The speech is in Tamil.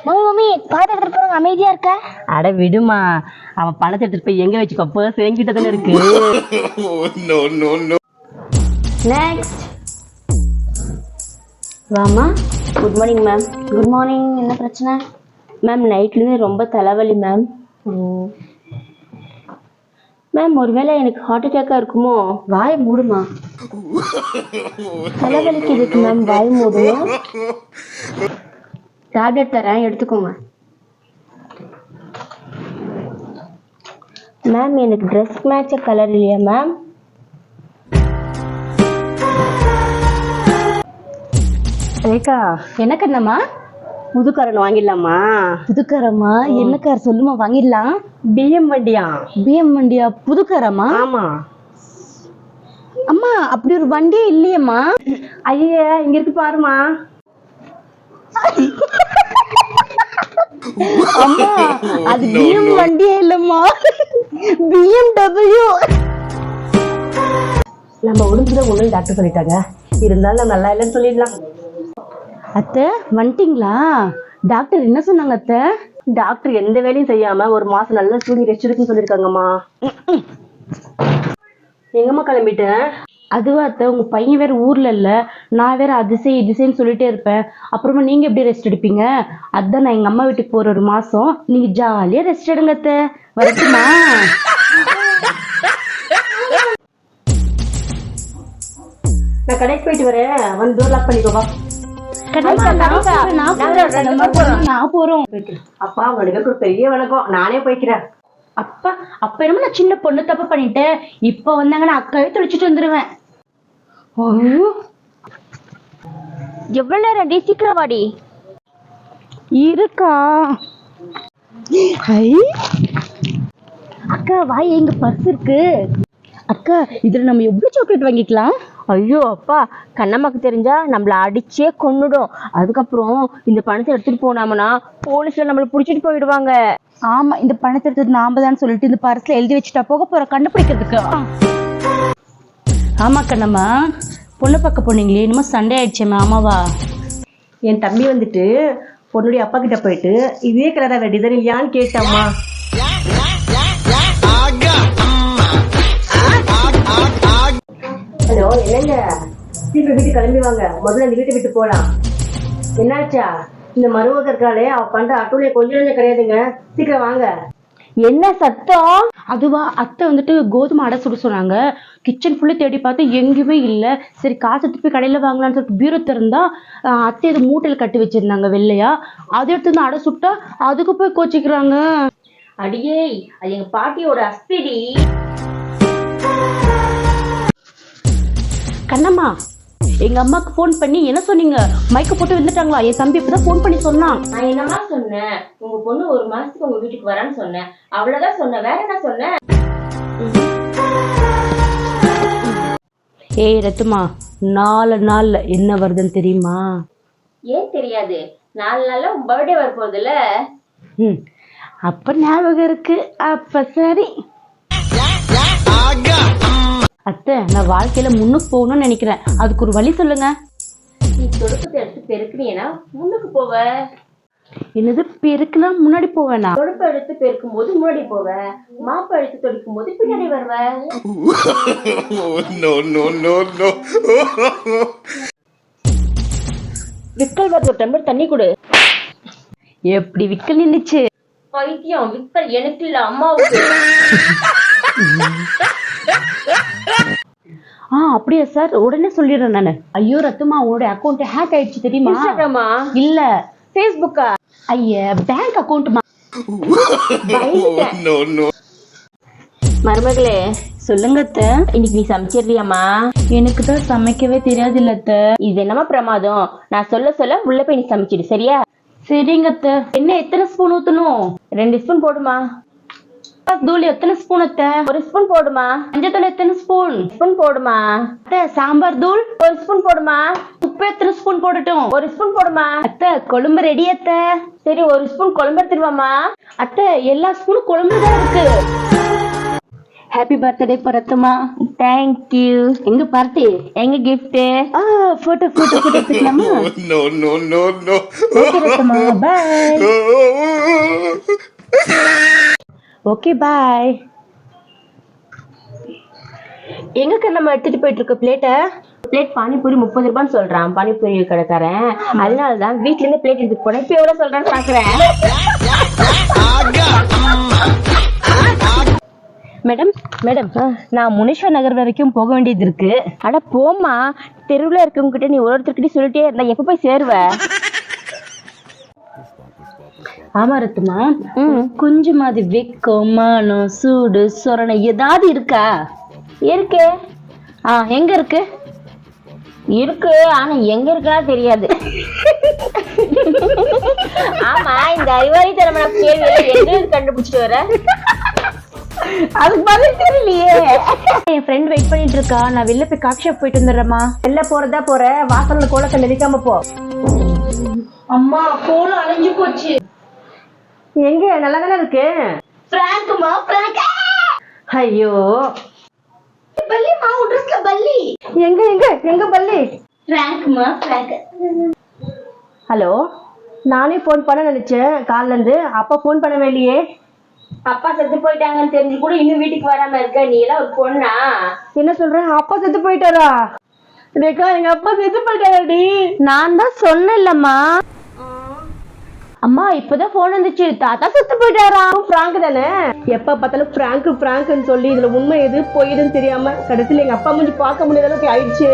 மம்மி பாத்து எடுத்துட்டு போறாங்க, அமைதியா இருக்க. அட விடுமா, அவன் பணத்தை எடுத்துட்டு போய் எங்க வச்சுக்கோ, பர்ஸ் என்கிட்ட தானே இருக்கு. நெக்ஸ்ட். வாமா. Good morning ma'am. Good morning. என்ன பிரச்சனை மேம்? நைட்லேருந்து ரொம்ப தலைவலி மேம். மேம் ஒருவேளை எனக்கு ஹார்ட் அட்டாக்கா இருக்குமோ? வாய் மூடுமா. தலைவலிக்கு இருக்கு மேம், வாய் மூடுமா. டேப்லெட் தரேன், எடுத்துக்கோங்க. மேம் எனக்கு ட்ரெஸ் மேட்ச கலர் இல்லையா மேம்? ரேகா, என்ன கண்ணம்மா? புது காரன் வாங்கிடலாமா? புதுக்காரமா? என்ன கார் சொல்லுமா, வாங்கிடலாம். பிஎம் வண்டியா? பிஎம் வண்டியா? புதுக்காரமா? ஆமா. அம்மா அப்படி ஒரு வண்டியே இல்லையம்மா. ஐய, இங்க இருக்கு பாருமா. அம்மா அது பிஎம் வண்டியே இல்லம்மா, BMW. நம்ம உடம்புல ஒண்ணு டாக்டர் சொல்லிட்டாங்க, இருந்தாலும் நம்ம நல்லா இல்லைன்னு சொல்லிடலாம். அத்தை வந்துட்டீங்களா? டாக்டர் என்ன சொன்னாங்க அத்தை? டாக்டர் எந்த வேலையும் செய்யாம ஒரு மாசம் நல்லா தூங்கி ரெஸ்ட் எடுக்குன்னு சொல்லிருக்காங்கம்மா. எங்கம்மா கிளம்பிட்டேன்? அதுவா அத்தை, உங்க பையன் வேற ஊர்ல இல்ல, நான் வேற அதிசயம் இதிசைன்னு சொல்லிட்டே இருப்பேன். அப்புறமா நீங்க எப்படி ரெஸ்ட் எடுப்பீங்க? அதான் நான் எங்க அம்மா வீட்டுக்கு போற ஒரு மாசம், நீங்க ஜாலியா ரெஸ்ட் எடுங்க அத்தை. வரட்டுமா? நான் கடைக்கு போயிட்டு வரேன், வந்து டோர் லாக் பண்ணிக்கோவா. நான் போறோம். அப்பா உங்களுக்கு ஒரு பெரிய வணக்கம், நானே போய்க்கிறேன். அப்பா அப்ப என்னமோ நான் சின்ன பொண்ணு தப்பு பண்ணிட்டேன், இப்ப வந்தாங்க நான் அக்காவே தொலைச்சிட்டு வந்துருவேன். எவ்வளவு நேரம் டி? சீக்கிரம் வாடி. இருக்கா? அக்கா வாய், எங்க பர்ஸ் இருக்கு. அக்கா இதுல நம்ம எவ்வளவு சாக்லேட் வாங்கிக்கலாம்? ஐயோ அப்பா, கண்ணம்மாக்கு தெரிஞ்சா நம்மள அடிச்சே கொன்னுடும். அதுக்கப்புறம் இந்த பணத்தை எடுத்துட்டு போனாமனா போலீஸ்ல நம்மள புடிச்சிட்டு போயிடுவாங்க. ஆமா, இந்த பணத்தை எடுத்தது நாம தான் சொல்லிட்டு இந்த பர்ஸ்ல எழுதி வச்சுட்டா போக போற கண்டுபிடிக்கிறதுக்கு. ஆமா கண்ணம்மா, பொண்ணு பார்க்க போனீங்களே, என்னமோ சண்டே ஆயிடுச்சேம்மா. ஆமாவா? என் தம்பி வந்துட்டு பொண்ணுடைய அப்பா கிட்ட போயிட்டு இதே கலரா வேற டிசைன் இல்லையான்னு கேட்டாமா. ஹலோ, என்னங்க சீக்கிரம் வீட்டுக்கு கிளம்பி வாங்க, முதல்ல இந்த வீட்டை விட்டு போலாம். என்னாச்சா? இந்த மருமக இருக்காளே, அவ பண்ற அட்டூழிய கொஞ்சம் கிடையாதுங்க, சீக்கிரம் வாங்க. என்ன சத்தம்? அதுவா, அத்தை வந்துட்டு கோதுமை அடை சுட சொன்னாங்க. கிச்சன் ஃபுல்லு தேடி பார்த்து எங்கேயுமே இல்லை. சரி காசு எடுத்து போய் கடையில் வாங்கலான்னு சொல்லிட்டு பீரோ திறந்தா அத்தை இது மூட்டையில் கட்டி வச்சிருந்தாங்க வெள்ளையா. அதை எடுத்து வந்து அடை சுட்டா அதுக்கு போய் கோச்சிக்கிறாங்க. அடியே, அது எங்க பாட்டியோட அஸ்திடி. கண்ணம்மா, எங்க அம்மாக்கு போன் பண்ணி என்ன சொன்னீங்க? மைக்க போட்டு வந்துட்டாங்களா? என் தம்பி இப்பதான் போன் பண்ணி சொன்னான். நான் என்னமா சொன்னேன்? உங்க பொண்ணு ஒரு மாசத்துக்கு உங்க வீட்டுக்கு வரான்னு சொன்னேன், அவ்வளவுதான் சொன்னேன், வேற என்ன சொன்னேன்? ஏய் ரத்துமா, 4 நாள்ல என்ன வருதுன்னு தெரியுமா? ஏன் தெரியாது? 4 நாள்ல உன் பர்த்டே வர போகுதுல்ல. அப்ப ஞாபகம் இருக்கு. அப்ப சரி அத்தை, நான் வாழ்க்கையில முன்னுக்கு போகணும்னு நினைக்கிறேன், அதுக்கு ஒரு வழி சொல்லுங்க. நீ தொடுப்பத்தை எடுத்து பெருக்குனீனா முன்னுக்கு போவ. என்னது பெருக்குனா முன்னாடி போவேனா? தொடுப்பை எடுத்து பெருக்கும் போது முன்னாடி போவ, மாப்பை எடுத்து தொடிக்கும் போது பின்னாடி வருவ. விக்கல் வருது, ஒரு டம்ளர் தண்ணி கொடு. எப்படி விக்கல் நின்னுச்சு? பைத்தியம், விக்கல் எனக்கு இல்ல, அம்மாவுக்கு. அப்படியா சார்? உடனே சொல்லிடுறேன் நானு. ஐயோ ரத்துமா, உங்களுடைய அக்கௌண்ட் ஹேக் ஆயிடுச்சு தெரியுமா? இன்ஸ்டாகிராமா? இல்ல, ஃபேஸ்புக்கா? ஐய பேங்க் அக்கௌண்ட்மா. மருமகளே சொல்லுங்க அத்தை. இன்னைக்கு நீ சமைச்சிடுறியாமா? எனக்கு தான் சமைக்கவே தெரியாது இல்ல அத்தை. இது என்னமா பிரமாதம்? நான் சொல்ல சொல்ல உள்ள போய் நீ சமைச்சிடு, சரியா? சரிங்க அத்தை. என்ன எத்தனை ஸ்பூன் ஊத்தணும்? 2 ஸ்பூன் போடுமா. தூள் எத்தனை ஸ்பூன் அத்தை? 1 ஸ்பூன் போடுமா. மஞ்சள் தூள் எத்தனை ஸ்பூன்? ஸ்பூன் போடுமா. அத்தை சாம்பார் தூள் 1 ஸ்பூன் போடுமா. உப்பு எத்தனை ஸ்பூன் போடட்டும்? 1 ஸ்பூன் போடுமா. அத்தை கொழும்பு ரெடி அத்தை. சரி, 1 ஸ்பூன் குழம்பு எடுத்துருவாமா. அத்தை எல்லா ஸ்பூனும் குழம்புதான் இருக்கு. ஹாப்பி பர்த்டே பரத்துமா. தேங்க்யூ. எங்க பார்ட்டி? எங்க கிஃப்ட்? போட்டோ எடுத்துக்கலாமா? No, no, no, no. Okay ரத்தமா, பாய். Okay bye. எங்க நம்ம எடுத்துட்டு போயிட்டு இருக்க பிளேட்டை? பிளேட் பானிபூரி 30 ரூபான்னு சொல்றான் பானிபூரி கடைக்காரன். அதனாலதான் வீட்ல இருந்து பிளேட் எடுத்துட்டு போனேன். இப்ப எவ்வளவு சொல்றான்னு பாக்குறேன். மேடம் மேடம், நான் முனீஸ்வர் நகர் வரைக்கும் போக வேண்டியது இருக்கு. அட போமா, தெருவுல இருக்கவங்க கிட்ட நீ ஒருத்தர்கிட்ட சொல்லிட்டே இருந்தா எப்ப போய் சேருவ? ஆமா ரத்துமா, கொஞ்சமாவது வெக்கம், மானம், சூடு, சொரணை ஏதாவது இருக்கா? இருக்கு. எங்க இருக்கு? இருக்கு, ஆனா எங்க இருக்குன்னா தெரியாது. ஆமா, இந்த அறிவாளித்தனமான கேள்வியில எங்க கண்டுபிடிச்சிட்டு வர? அதுக்கு பதில் தெரியலையே. என் ஃப்ரெண்ட் வெயிட் பண்ணிட்டு இருக்கா. நான் வெளில போய் காஃபி ஷாப் போயிட்டு வந்துடுறேம்மா. வெளில போறதா போற, வாசல்ல கோலக்கல் நிக்காம போ. அம்மா, கோலம் அலைஞ்சு போச்சு. எங்க நல்லா தானே இருக்கு? பிராங்க்மா, பிராங்க். ஐயோ, பல்லிமா, உட்ரஸ்ல பல்லி. எங்க எங்க எங்க பள்ளி? பிராங்க்மா, பிராங்க். ஹலோ, நானே போன் பண்ண நினைச்சேன் கால்ல இருந்து. அப்பா போன் பண்ணவே இல்லையே. அப்பா செத்து போயிட்டாங்கன்னு தெரிஞ்சு கூட இன்னும் வீட்டுக்கு வராம இருக்க. நீ எல்லாம் ஒரு பொண்ணா? என்ன சொல்ற? அப்பா செத்து போயிட்டாரா? ரேகா, எங்க அப்பா செத்து போயிட்டாராடி. நான் தான் சொன்னேன்லம்மா. அம்மா, இப்பதான் போன் வந்துச்சு. தாத்தா செத்து போயிட்டாராம். பிராங்க் தானே? எப்ப பார்த்தாலும் பிராங்க்னு சொல்லி இதுல உண்மை எது பொய் எதுன்னு தெரியாம கடைசியில எங்க அப்பா மூஞ்சி பார்க்க முடியாத அளவுக்கு ஆயிடுச்சு.